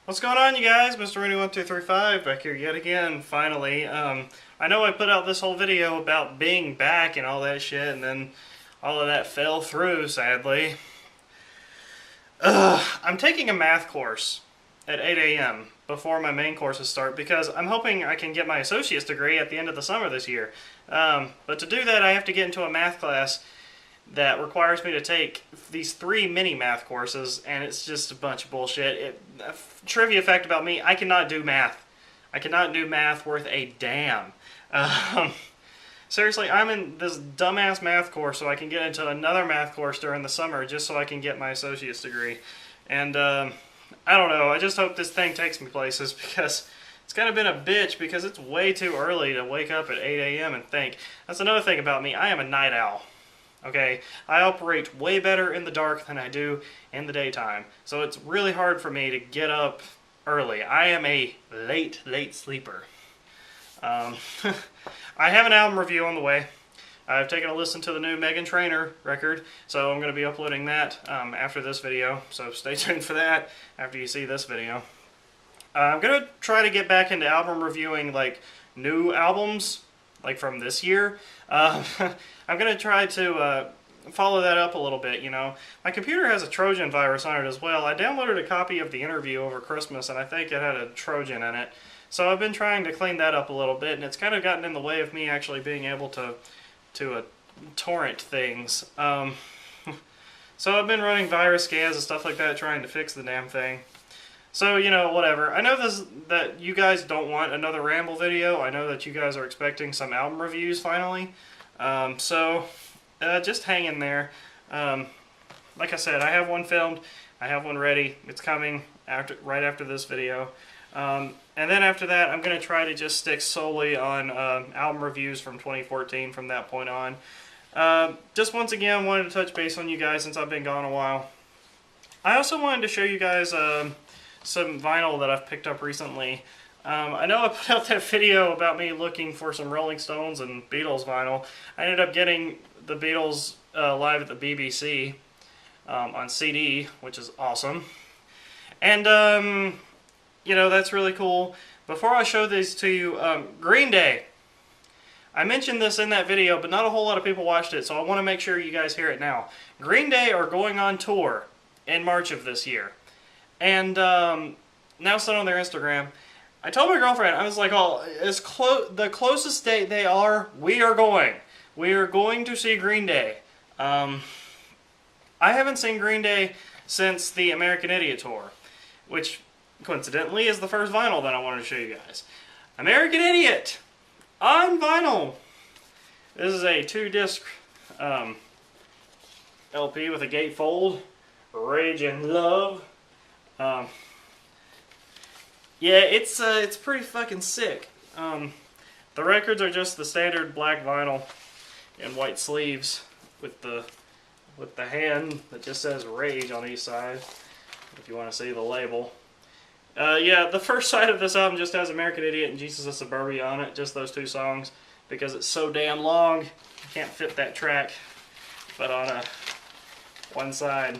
What's going on, you guys? Mr. Rooney1235 back here yet again, finally. I know I put out this whole video about being back and all that shit, and then all of that fell through, sadly. I'm taking a math course at 8 a.m. before my main courses start because I'm hoping I can get my associate's degree at the end of the summer this year. But to do that, I have to get into a math class that requires me to take these 3 mini math courses, and it's just a bunch of bullshit. Trivia fact about me, I cannot do math. I cannot do math worth a damn. Seriously, I'm in this dumbass math course so I can get into another math course during the summer just so I can get my associate's degree. And I don't know, I just hope this thing takes me places because it's kind of been a bitch because it's way too early to wake up at 8 a.m. and think. That's another thing about me, I am a night owl. Okay, I operate way better in the dark than I do in the daytime. So it's really hard for me to get up early. I am a late sleeper. I have an album review on the way. I've taken a listen to the new Meghan Trainor record, so I'm going to be uploading that after this video. So stay tuned for that after you see this video. I'm going to try to get back into album reviewing, like, new albums, like from this year. I'm going to try to follow that up a little bit, you know. My computer has a Trojan virus on it as well. I downloaded a copy of the interview over Christmas, and I think it had a Trojan in it. So I've been trying to clean that up a little bit, and it's kind of gotten in the way of me actually being able to torrent things. So I've been running virus scans and stuff like that, trying to fix the damn thing. So, you know, whatever. I know that you guys don't want another ramble video. I know that you guys are expecting some album reviews finally. Just hang in there. Like I said, I have one filmed. I have one ready. It's coming right after this video. And then after that, I'm going to try to just stick solely on album reviews from 2014 from that point on. Just once again, wanted to touch base on you guys since I've been gone a while. I also wanted to show you guys some vinyl that I've picked up recently. I know I put out that video about me looking for some Rolling Stones and Beatles vinyl. I ended up getting the Beatles live at the BBC on CD, which is awesome. And, you know, that's really cool. Before I show these to you, Green Day. I mentioned this in that video, but not a whole lot of people watched it, so I want to make sure you guys hear it now. Green Day are going on tour in March of this year. And now it's on their Instagram. I told my girlfriend, I was like, oh, the closest date they are, we are going. We are going to see Green Day. I haven't seen Green Day since the American Idiot tour, which coincidentally is the first vinyl that I wanted to show you guys. American Idiot on vinyl. This is a 2-disc LP with a gatefold. Rage and Love. Yeah, it's pretty fucking sick. The records are just the standard black vinyl and white sleeves with the hand that just says Rage on each side, if you want to see the label. Yeah, the first side of this album just has American Idiot and Jesus of Suburbia on it, just those 2 songs, because it's so damn long, you can't fit that track, but on one side.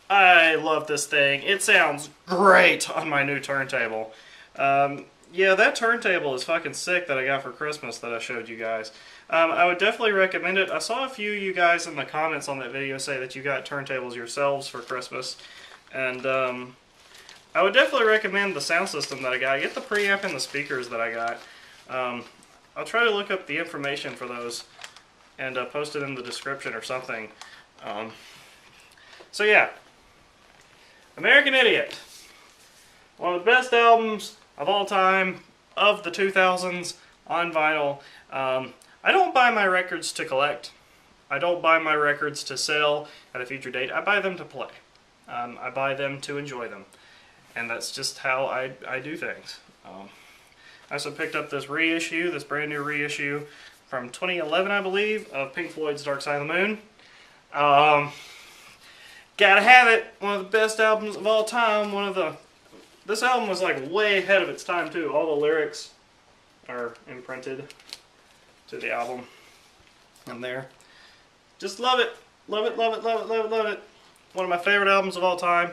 I love this thing. It sounds great on my new turntable. Yeah, that turntable is fucking sick that I got for Christmas that I showed you guys. I would definitely recommend it. I saw a few of you guys in the comments on that video say that you got turntables yourselves for Christmas. And I would definitely recommend the sound system that I got. Get the preamp and the speakers that I got. I'll try to look up the information for those and post it in the description or something. So yeah. American Idiot. One of the best albums of all time, of the 2000s, on vinyl. I don't buy my records to collect. I don't buy my records to sell at a future date. I buy them to play. I buy them to enjoy them. And that's just how I do things. I also picked up this reissue, this brand new reissue from 2011, I believe, of Pink Floyd's Dark Side of the Moon. Gotta have it. One of the best albums of all time. This album was like way ahead of its time too. All the lyrics are imprinted to the album. And there. Just love it. Love it, love it, love it, love it, love it. one of my favorite albums of all time.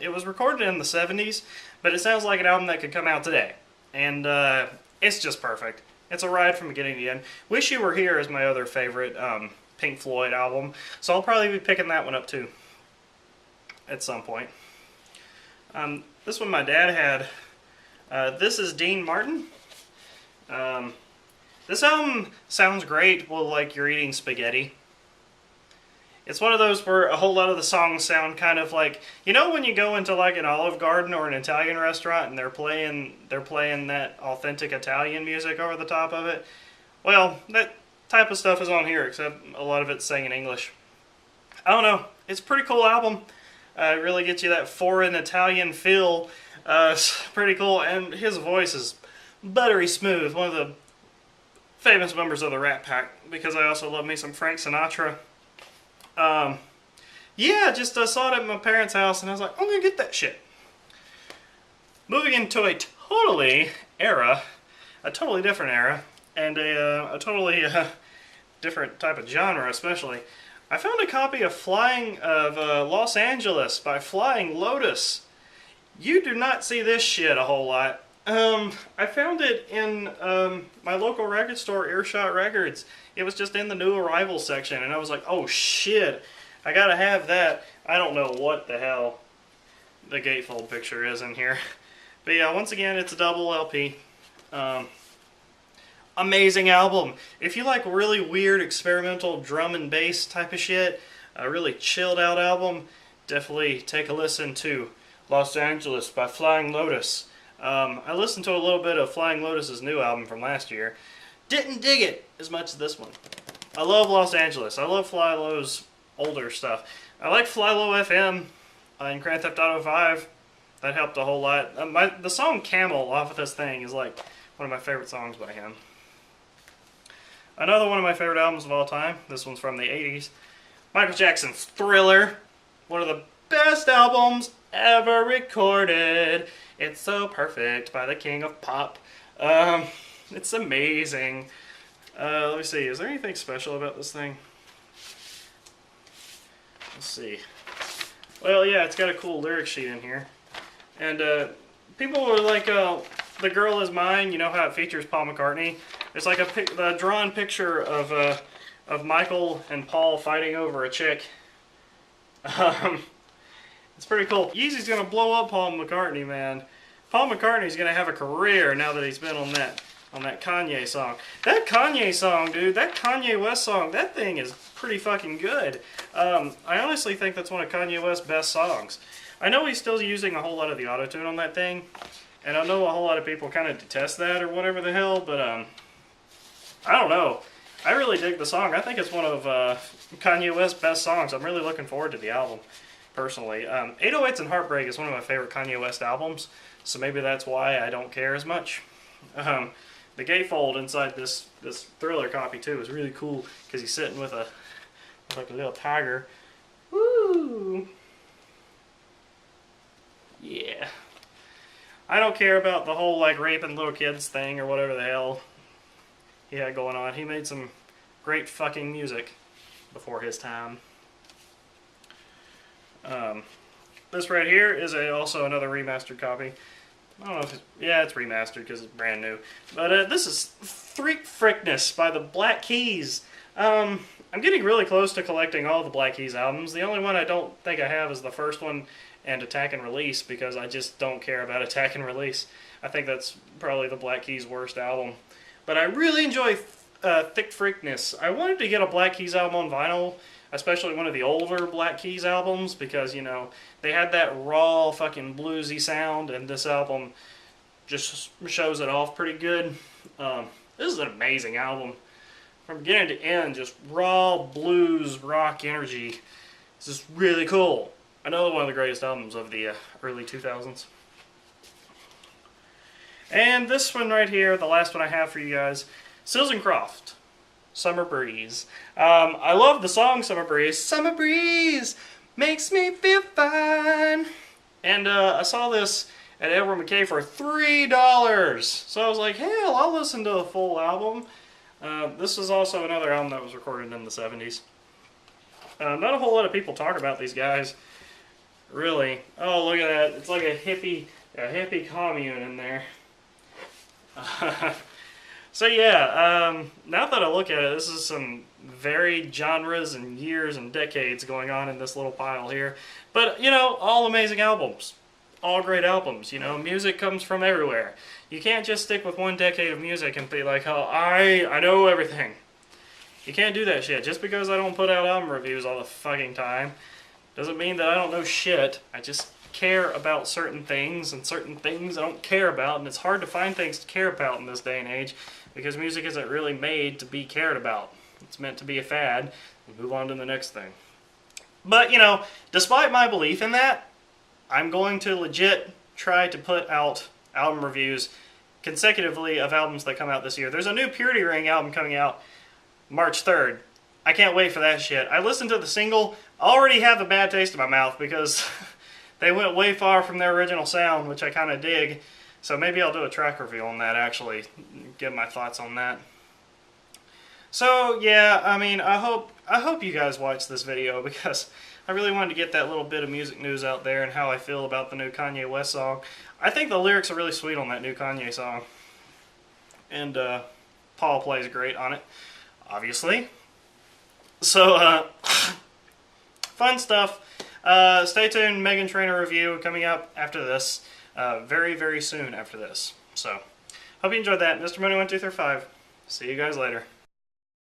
It was recorded in the 70s, but it sounds like an album that could come out today. And it's just perfect. It's a ride from beginning to end. Wish You Were Here is my other favorite Pink Floyd album, so I'll probably be picking that one up too at some point. This one my dad had. This is Dean Martin. This album sounds great while like you're eating spaghetti. It's one of those where a whole lot of the songs sound kind of like, you know, when you go into like an Olive Garden or an Italian restaurant and they're playing that authentic Italian music over the top of it. Well, that type of stuff is on here, except a lot of it's sang in English. I don't know. It's a pretty cool album. It really gets you that foreign Italian feel. It's pretty cool, and his voice is buttery smooth. One of the famous members of the Rat Pack, because I also love me some Frank Sinatra. Yeah, just saw it at my parents' house, and I was like, I'm gonna get that shit. Moving into a totally different era, and a totally different type of genre, especially. I found a copy of Los Angeles by Flying Lotus. You do not see this shit a whole lot. I found it in my local record store, Earshot Records. It was just in the new arrival section, and I was like, oh shit, I gotta have that. I don't know what the hell the gatefold picture is in here. But yeah, once again, it's a double LP. Amazing album. If you like really weird experimental drum and bass type of shit, a really chilled out album, definitely take a listen to Los Angeles by Flying Lotus. I listened to a little bit of Flying Lotus's new album from last year. Didn't dig it as much as this one. I love Los Angeles. I love Fly Low's older stuff. I like Fly Low FM in Grand Theft Auto 5. That helped a whole lot. The song Camel off of this thing is like one of my favorite songs by him. Another one of my favorite albums of all time. This one's from the 80s. Michael Jackson's Thriller. One of the best albums ever recorded. It's So Perfect by the King of Pop. It's amazing. Let me see. Is there anything special about this thing? Let's see. Well, yeah, it's got a cool lyric sheet in here. And people were like, The Girl Is Mine, you know how it features Paul McCartney? It's like a drawn picture of Michael and Paul fighting over a chick. It's pretty cool. Yeezy's gonna blow up Paul McCartney, man. Paul McCartney's gonna have a career now that he's been on that Kanye song. That Kanye song, dude, that Kanye West song, that thing is pretty fucking good. I honestly think that's one of Kanye West's best songs. I know he's still using a whole lot of the auto-tune on that thing, and I know a whole lot of people kind of detest that or whatever the hell, but I don't know. I really dig the song. I think it's one of Kanye West's best songs. I'm really looking forward to the album, personally. 808s and Heartbreak is one of my favorite Kanye West albums, so maybe that's why I don't care as much. The gatefold inside this Thriller copy, too, is really cool, because he's sitting with like a little tiger. Woo! Yeah. I don't care about the whole, like, raping little kids thing or whatever the hell he had going on. He made some great fucking music before his time. This right here is also another remastered copy. I don't know if it's remastered because it's brand new. But this is Freak Frickness by the Black Keys. I'm getting really close to collecting all the Black Keys albums. The only one I don't think I have is the first one and Attack and Release, because I just don't care about Attack and Release. I think that's probably the Black Keys' worst album. But I really enjoy Thick Freakness. I wanted to get a Black Keys album on vinyl, especially one of the older Black Keys albums, because, you know, they had that raw fucking bluesy sound, and this album just shows it off pretty good. This is an amazing album. From beginning to end, just raw blues rock energy. This is really cool. Another one of the greatest albums of the early 2000s. And this one right here, the last one I have for you guys, Sills and Croft, Summer Breeze. I love the song Summer Breeze. Summer Breeze makes me feel fine. And I saw this at Edward McKay for $3. So I was like, hell, I'll listen to the full album. This is also another album that was recorded in the 70s. Not a whole lot of people talk about these guys. Really. Oh, look at that. It's like a hippie commune in there. So yeah, now that I look at it, this is some varied genres and years and decades going on in this little pile here. But, you know, all amazing albums. All great albums, you know. Music comes from everywhere. You can't just stick with one decade of music and be like, oh, I know everything. You can't do that shit. Just because I don't put out album reviews all the fucking time doesn't mean that I don't know shit. I just care about certain things, and certain things I don't care about, and it's hard to find things to care about in this day and age because music isn't really made to be cared about. It's meant to be a fad and move on to the next thing. But, you know, despite my belief in that, I'm going to legit try to put out album reviews consecutively of albums that come out this year. There's a new Purity Ring album coming out March 3rd. I can't wait for that shit. I listened to the single, already have a bad taste in my mouth because they went way far from their original sound, which I kind of dig. So maybe I'll do a track review on that, actually, give my thoughts on that. So yeah, I mean, I hope you guys watch this video because I really wanted to get that little bit of music news out there and how I feel about the new Kanye West song. I think the lyrics are really sweet on that new Kanye song. And Paul plays great on it, obviously. So, fun stuff. Stay tuned, Meghan Trainor review coming up after this. Very, very soon after this. So, hope you enjoyed that. Mr. Money 1 2 3 5. See you guys later.